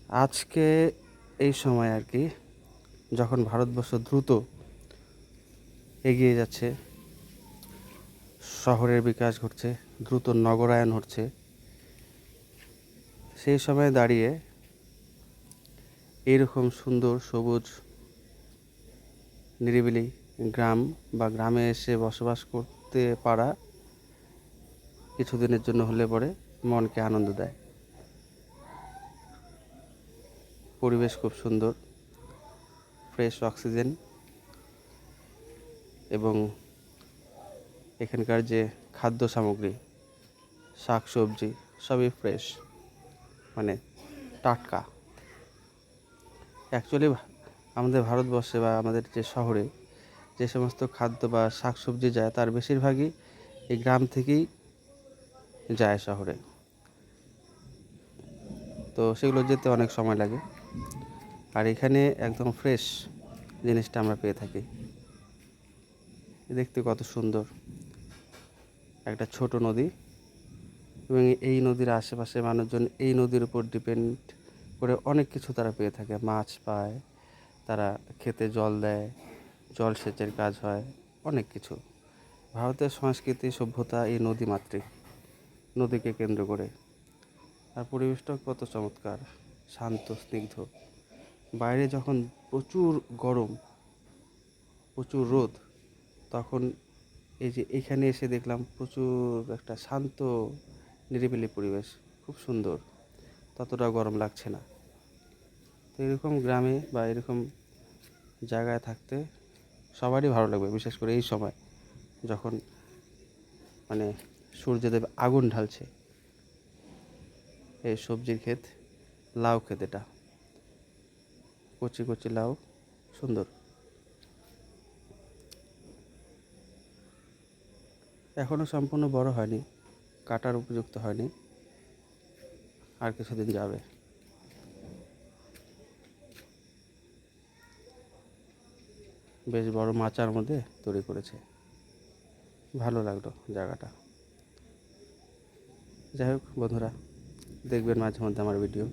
আজকে এই সময় আর কি, যখন ভারতবর্ষ দ্রুত এগিয়ে যাচ্ছে, শহরের বিকাশ ঘটছে, দ্রুত নগরায়ন হচ্ছে, সেই সময় দাঁড়িয়ে এইরকম সুন্দর সবুজ নিরিবিলি গ্রাম বা গ্রামে এসে বসবাস করতে পারা কিছুদিনের জন্য হলে পরে মনকে আনন্দ দেয়। পরিবেশ খুব সুন্দর, ফ্রেশ অক্সিজেন, এবং এখানকার যে খাদ্য সামগ্রী, শাক সবজি সবই ফ্রেশ, মানে টাটকা। অ্যাকচুয়ালি আমাদের ভারতবর্ষে বা আমাদের যে শহরে যে সমস্ত খাদ্য বা শাক সবজি যায়, তার বেশিরভাগই এই গ্রাম থেকেই যায় শহরে। তো সেগুলো যেতে অনেক সময় লাগে, আর এখানে একদম ফ্রেশ জিনিসটা আমরা পেয়ে থাকি। দেখতে কত সুন্দর একটা ছোট নদী, এবং এই নদীর আশেপাশে মানুষজন এই নদীর উপর ডিপেন্ড করে অনেক কিছু তারা পেয়ে থাকে। মাছ পায়, তারা খেতে জল দেয়, জলসেচের কাজ হয়, অনেক কিছু। ভারতের সংস্কৃতি সভ্যতা এই নদীমাতৃক, নদীকে কেন্দ্র করে। আর পরিবেশটাও কত চমৎকার, শান্ত স্নিগ্ধ। বাইরে যখন প্রচুর গরম, প্রচুর রোদ, তখন এই যে এইখানে এসে দেখলাম প্রচুর একটা শান্ত নিরিবিলি পরিবেশ, খুব সুন্দর, ততটা গরম লাগছে না। তো এরকম গ্রামে বা এরকম জায়গায় থাকতে সবারই ভালো লাগবে, বিশেষ করে এই সময় যখন মানে সূর্যদেব আগুন ঢালছে। এই সবজির ক্ষেত, লাউ ক্ষেত, এটা কচি কচি লাউ, সুন্দর। এখনও সম্পূর্ণ বড় হয়নি, কাটার উপযুক্ত হয়নি, আর কিছুদিন যাবে। বেশ বড় মাচার মধ্যে তৈরি করেছে, ভালো লাগলো জায়গাটা। যাই হোক বন্ধুরা, দেখবেন মাঝে মধ্যে আমার ভিডিও।